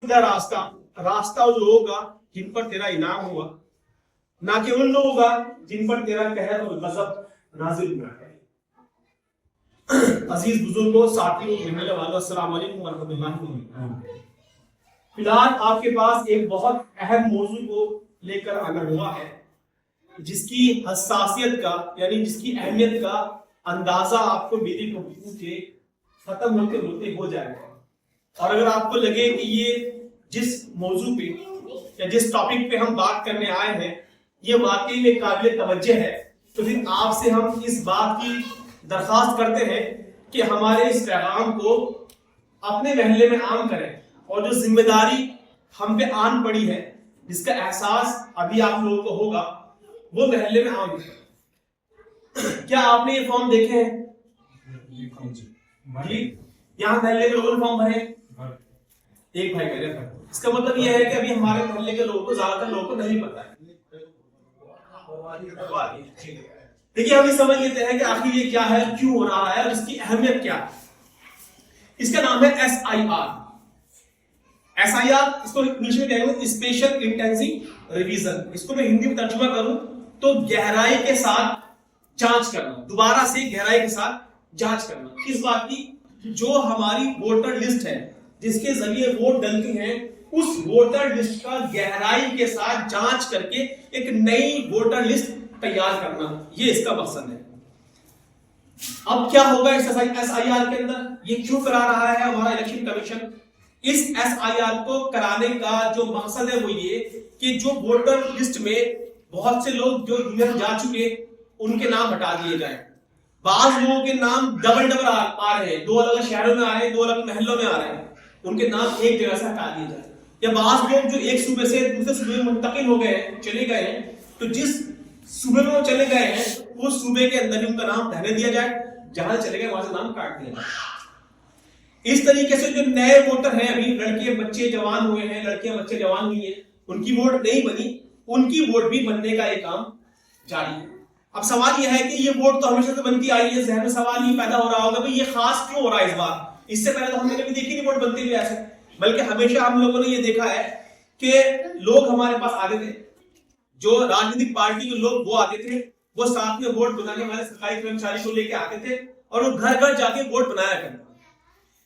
रास्ता रास्ता उन लोगों का जिन पर तेरा इनाम हुआ, ना कि उन लोगों का जिन पर तेरा कहर और गजब नाजिल हुआ है। अजीज बुजुर्गों, साथियों, मिलने वालों, अस्सलाम वालेकुम वरहमतुल्लाहि वबरकातुहू। फिलहाल आपके पास एक बहुत अहम मौजू को लेकर आना हुआ है, जिसकी हसासियत का यानी जिसकी अहमियत का अंदाजा आपको मेरी गुफ्तगू के खत्म होते होते हो जाएगा। और अगर आपको लगे कि ये जिस मौजू पे या जिस टॉपिक पे हम बात करने आए हैं ये वाकई में काबिल तवज्जो है, तो फिर आपसे हम इस बात की दरख्वास्त करते हैं कि हमारे इस पैगाम को अपने महल्ले में आम करें और जो जिम्मेदारी हम पे आन पड़ी है, जिसका एहसास अभी आप लोगों को होगा, वो महल्ले में आम करें। क्या आपने ये फॉर्म देखे हैं? यहाँ महल्ले के लोगों ने फॉर्म भरे, एक भाई मेरे पर। इसका मतलब यह है कि अभी हमारे मोहल्ले के लोगों को, ज्यादातर लोगों को नहीं पता है। देखिए, हम ये समझ लेते हैं कि आखिर ये क्या है, क्यों हो रहा है और इसकी अहमियत क्या है। इसका नाम है SIR। इसको इंग्लिश में कहेंगे स्पेशल इंटेंसिव रिवीजन। इसको मैं हिंदी में तर्जुमा करूं तो गहराई के साथ जांच करना, दोबारा से गहराई के साथ जांच करना। किस बात की? जो हमारी वोटर लिस्ट है, जिसके जरिए वोट डलती हैं, उस वोटर लिस्ट का गहराई के साथ जांच करके एक नई वोटर लिस्ट तैयार करना, ये इसका मकसद है। अब क्या होगा इस SIR के अंदर? ये क्यों करा रहा है हमारा इलेक्शन कमीशन? इस SIR को कराने का जो मकसद है वो ये कि जो वोटर लिस्ट में बहुत से लोग जो दुनिया जा चुके, उनके नाम हटा दिए जाए। बाज लोगों के नाम डबल आ रहे हैं, दो अलग शहरों में आ रहे हैं, दो अलग महलों में आ रहे हैं, उनके नाम एक जगह से हटा दिए जाए। या बाज लोग जो एक सूबे से दूसरे सूबे में मुंतकिल हो गए हैं, चले गए हैं, तो जिस सूबे में वो चले गए हैं उस सूबे के अंदर ही उनका नाम रहने दिया जाए, जहां चले गए वहां से नाम काट दिया जाए। इस तरीके से जो नए वोटर हैं, अभी लड़के बच्चे जवान हुए हैं, लड़कियां बच्चे जवान हुई हैं, उनकी वोट नहीं बनी, उनकी वोट भी बनने का एक काम जारी है। अब सवाल यह है कि ये वोट तो हमेशा से बनती आई है, जहन में सवाल ये पैदा हो रहा होगा भाई ये खास क्यों हो रहा है इस बार? इससे पहले तो हमने कभी देखी नहीं वोट बनती हुई ऐसे, बल्कि हमेशा हम लोगों ने ये देखा है कि लोग हमारे पास आते थे, जो राजनीतिक पार्टी के लोग वो आते थे, वो साथ में वोट बनाने वाले सरकारी कर्मचारी को लेके आते थे और वो घर घर जाके वोट बनाया करते।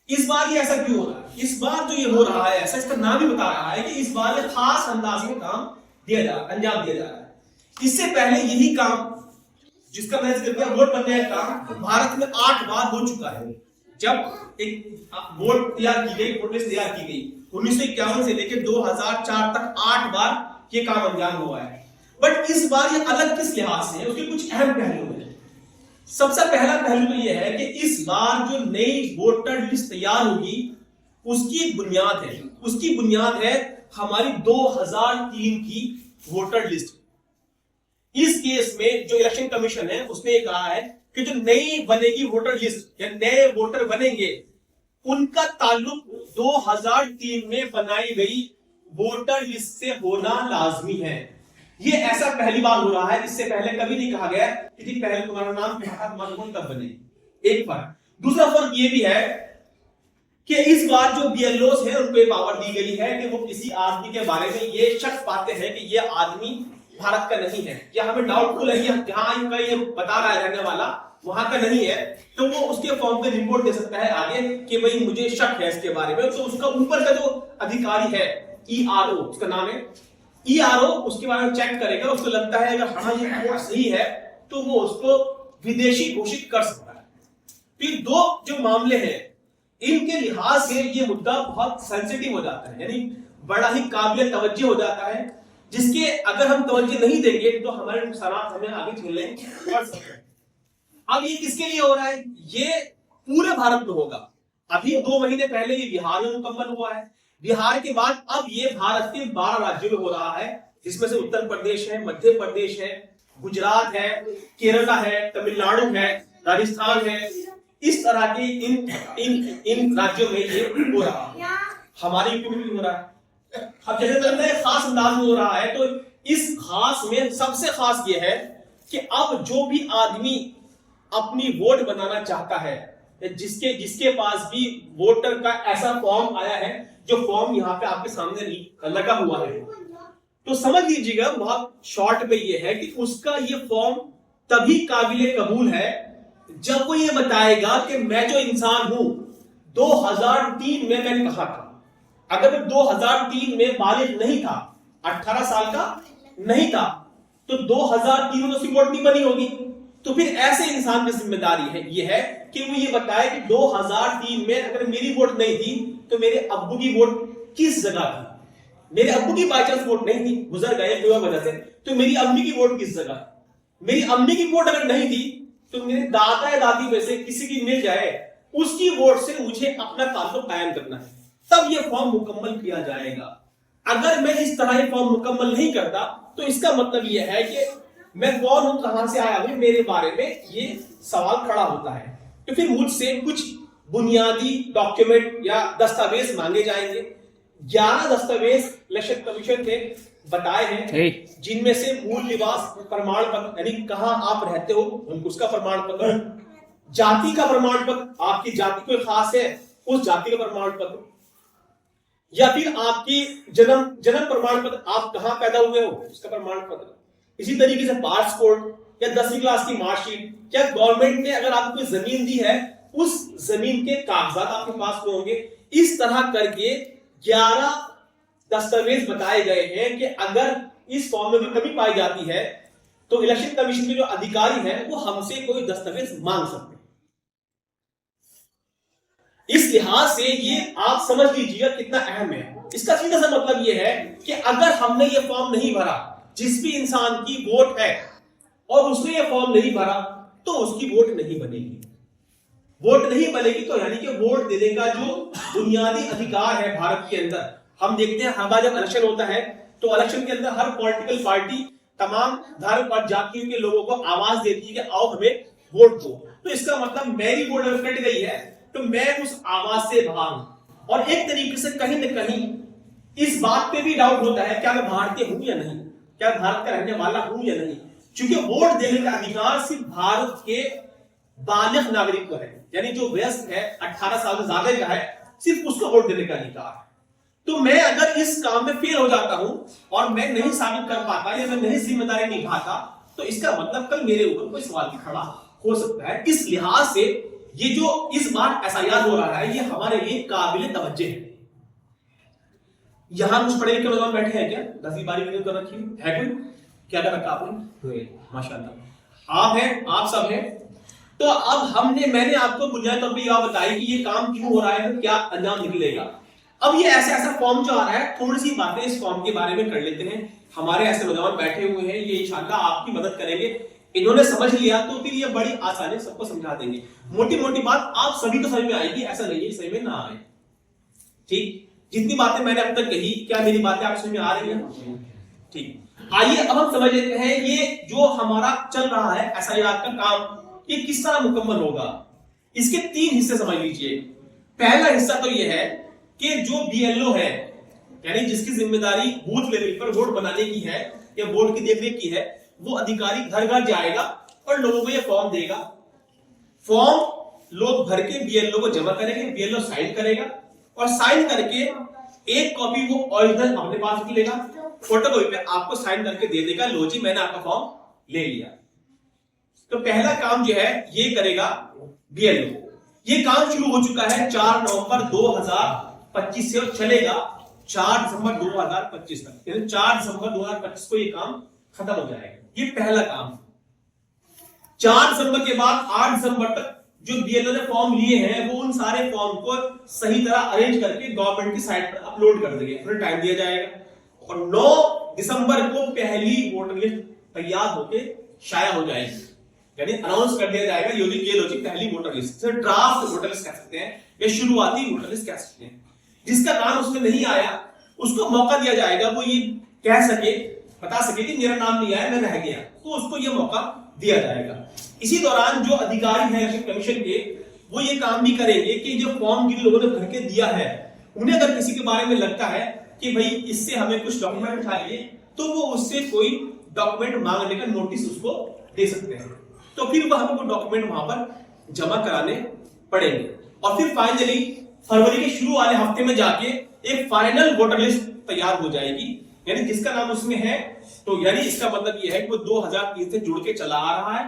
इस बार ये ऐसा क्यों हो रहा है? इस बार जो ये हो रहा है ऐसा, इसका नाम ही बता रहा है कि इस बार ये खास अंदाज में काम अंजाम दिया जा रहा है। इससे पहले यही काम जिसका मैंने जिक्र किया, वोट बनने का काम, भारत में 8 बार हो चुका है। जब एक वोट तैयार की गई, वोट लिस्ट तैयार की गई 1951 से लेकर 2004 तक 8 बार ये काम अंजाम हुआ है। बट इस बार ये अलग किस लिहाज से है, उसके कुछ अहम पहलू हैं। सबसे पहला पहलू तो यह है कि इस बार जो नई वोटर लिस्ट तैयार होगी उसकी बुनियाद है हमारी 2003 की वोटर लिस्ट। इस केस में जो इलेक्शन कमीशन है उसने ये कहा है कि जो नई बनेगी वोटर लिस्ट या नए वोटर बनेंगे, उनका ताल्लुक 2003 में बनाई गई वोटर लिस्ट से होना लाजमी है। ये ऐसा पहली बार हो रहा है, इससे पहले कभी नहीं कहा गया कि जी पहले तुम्हारा नाम तब बने। एक फर्क। दूसरा फर्क ये भी है कि इस बार जो BLOs है उनको पावर दी गई है कि वो किसी आदमी के बारे में ये शक पाते हैं कि ये आदमी भारत का नहीं है, या हमें डाउटफुल है जहां इनका ये बता रहा है रहने वाला वहां का नहीं है, तो वो उसके फॉर्म पे रिपोर्ट दे सकता है आगे कि भाई मुझे शक है इसके बारे में। तो उसका ऊपर का जो अधिकारी है ERO, उसका नाम है ERO, उसके बारे में चेक करेगा। उसको लगता है अगर हाँ ये रिपोर्ट सही है तो वो उसको विदेशी घोषित कर सकता है। फिर दो जो मामले हैं इनके लिहाज से ये मुद्दा बहुत सेंसिटिव हो जाता है, यानी बड़ा ही काबिल तवज्जो हो जाता है, जिसके अगर हम तवज्जो नहीं देंगे तो हमारे नुकसान हमें आगे झेलने पड़ सकते हैं। अब ये किसके लिए हो रहा है? ये पूरे भारत में होगा। अभी 2 महीने पहले ये बिहार में मुकम्मल हुआ है। बिहार के बाद अब ये भारत के 12 राज्यों में हो रहा है, जिसमें से उत्तर प्रदेश है, मध्य प्रदेश है, गुजरात है, केरला है, तमिलनाडु है, राजस्थान है। इस तरह के इन राज्यों में ये हो रहा है। हमारे यूपी में भी हो रहा है। अब जैसे खास अंदाज में हो रहा है, तो इस खास में सबसे खास ये है कि अब जो भी आदमी अपनी वोट बनाना चाहता है, जिसके पास भी वोटर का ऐसा फॉर्म आया है जो फॉर्म यहाँ पे आपके सामने लगा हुआ है, तो समझ लीजिएगा बहुत शॉर्ट में ये है कि उसका ये फॉर्म तभी काबिले कबूल है जब वो ये बताएगा कि मैं जो इंसान हूं 2003 में मैंने कहा था, अगर मैं 2003 में बालिग नहीं था, 18 साल का नहीं था, तो 2003 में तो उसकी वोट नहीं बनी होगी। तो फिर ऐसे इंसान की जिम्मेदारी है ये है कि वो ये बताए कि 2003 में अगर मेरी वोट नहीं थी तो मेरे अब्बू की वोट किस जगह थी, मेरे अब्बू की बाई चांस वोट नहीं थी, गुजर गए कोई वजह से, तो मेरी अम्मी की वोट किस जगह, मेरी अम्मी की वोट अगर नहीं थी तो मेरे दादा या दादी में से किसी की मिल जाए, उसकी वोट से मुझे अपना ताल्लुक कायम करना है, तब यह फॉर्म मुकम्मल किया जाएगा। अगर मैं इस तरह ये फॉर्म मुकम्मल नहीं करता तो इसका मतलब यह है कि मैं कौन हूं, कहां से आया हूं, मेरे बारे में ये सवाल खड़ा होता है। तो फिर मुझसे कुछ बुनियादी डॉक्यूमेंट या दस्तावेज मांगे जाएंगे। 11 दस्तावेज इलेक्शन कमीशन ने बताए हैं, जिनमें से मूल निवास प्रमाण पत्र यानी कहां आप रहते हो उसका प्रमाण पत्र, जाति का प्रमाण पत्र, आपकी जाति कोई खास है उस जाति का प्रमाण पत्र, या फिर आपकी जन्म प्रमाण पत्र, आप कहां पैदा हुए हो उसका प्रमाण पत्र। इसी तरीके से पासपोर्ट या 10वीं क्लास की मार्कशीट, या गवर्नमेंट ने अगर आपको कोई जमीन दी है उस जमीन के कागजात आपके पास में होंगे। इस तरह करके 11 दस्तावेज बताए गए हैं कि अगर इस फॉर्म में भी कमी पाई जाती है तो इलेक्शन कमीशन के जो अधिकारी हैं वो हमसे कोई दस्तावेज मांग सकते हैं। इस लिहाज से ये आप समझ लीजिएगा कितना अहम है। इसका सीधा सा मतलब ये है कि अगर हमने ये फॉर्म नहीं भरा, जिस भी इंसान की वोट है और उसने ये फॉर्म नहीं भरा, तो उसकी वोट नहीं बनेगी। वोट नहीं बनेगी तो यानी कि वोट देने का जो बुनियादी अधिकार है भारत के अंदर, हम देखते हैं हर बार जब इलेक्शन होता है तो इलेक्शन के अंदर हर पॉलिटिकल पार्टी तमाम धर्म और जातियों के लोगों को आवाज देती है कि आओ हमें वोट दो। तो इसका मतलब मेरी वोट अगर कट गई है तो मैं उस आवाज से बाहर हूं। और एक तरीके से कहीं न कहीं इस बात पे भी डाउट होता है क्या मैं भारतीय हूं या नहीं, क्या भारत का रहने वाला हूं या नहीं, क्योंकि वोट देने का अधिकार सिर्फ भारत के बालिग नागरिक को है, यानी जो वयस्क है 18 साल से ज्यादा का है, सिर्फ उसको वोट देने का अधिकार है। तो मैं अगर इस काम में फेल हो जाता हूं और मैं नहीं साबित कर पाता या मैं नहीं जिम्मेदारी निभाता, तो इसका मतलब कल मेरे ऊपर कोई सवाल भी खड़ा हो सकता है। इस लिहाज से ये जो इस बार एसआईआर हो रहा है ये हमारे लिए काबिल तवज्जो है। यहां कुछ पढ़े लिखे नौजवान बैठे हैं क्या? 10वीं 12वीं कर रखी है कोई? क्या कर रखा आपने? माशाल्लाह आप हैं, आप सब हैं। तो अब मैंने आपको बुनियादी तौर पर यह बताई कि ये काम क्यों हो रहा है, क्या अंजाम निकलेगा। अब ये ऐसा फॉर्म जो आ रहा है, थोड़ी सी बातें इस फॉर्म के बारे में कर लेते हैं। हमारे ऐसे नौजवान बैठे हुए हैं, ये इंशाल्लाह आपकी मदद करेंगे। इन्होंने समझ लिया तो फिर ये बड़ी आसानी सबको समझा देंगे। मोटी मोटी बात आप सभी को समझ में आएगी, ऐसा नहीं है समझ में ना आए। ठीक, जितनी बातें मैंने अब तक कही, क्या मेरी बातें आप समझ में आ रही हैं? ठीक, आइए अब हम समझ लेते हैं ये जो हमारा चल रहा है एसआईआर का काम, ये किस तरह मुकम्मल होगा। इसके 3 हिस्से समझ लीजिए। पहला हिस्सा तो ये है कि जो बीएलओ है, यानी जिसकी जिम्मेदारी बूथ लेवल पर वोट बनाने की है या वोट की देखरेख की है, वो अधिकारी घर घर जाएगा और लोगों को ये फॉर्म देगा। फॉर्म लोग भर के बीएलओ को जमा करेंगे, बीएलओ साइन करेगा और साइन करके एक कॉपी वो ओरिजिनल अपने पास रख लेगा, फोटोकॉपी पे आपको साइन करके दे देगा, लो जी मैंने आपका फॉर्म ले लिया। तो पहला काम जो है ये करेगा बीएलओ। ये काम शुरू हो चुका है 4 नवंबर 2025 से और चलेगा 4 दिसंबर 2025 तक, यानी 4 दिसंबर 2025 को ये काम खत्म हो जाएगा। ये पहला काम। 4 दिसंबर के बाद 8 दिसंबर तक जो बीएलओ ने फॉर्म लिए हैं वो उन सारे फॉर्म को सही तरह अरेंज करके गवर्नमेंट की साइट पर अपलोड कर देंगे, फिर टाइम दिया जाएगा और 9 दिसंबर को पहली वोटर लिस्ट तैयार होकर शाया हो जाएगी, यानी अनाउंस कर दिया जाएगा ये लो जी पहली voter list. Draft voter list कह सकते हैं या शुरुआती वोटर लिस्ट कह सकते हैं। जिसका नाम उसमें नहीं आया उसको मौका दिया जाएगा, वो ये कह सके, बता सके कि मेरा नाम नहीं आया, मैं रह गया, तो उसको ये मौका दिया जाएगा। इसी दौरान जो अधिकारी हैं इलेक्शन कमीशन के, वो ये काम भी करेंगे कि जो फॉर्म जिन लोगों ने भर के दिया है, उन्हें अगर किसी के बारे में लगता है कि भाई इससे हमें कुछ डॉक्यूमेंट चाहिए, तो वो उससे कोई डॉक्यूमेंट मांगने का नोटिस उसको दे सकते हैं। तो फिर वह हमको डॉक्यूमेंट वहां पर जमा कराने पड़ेंगे और फिर फाइनली फरवरी के शुरू वाले हफ्ते में जाके एक फाइनल वोटर लिस्ट तैयार हो जाएगी, यानी जिसका नाम उसमें है, तो यानी इसका मतलब यह है कि वो 2003 से जुड़ के चला आ रहा है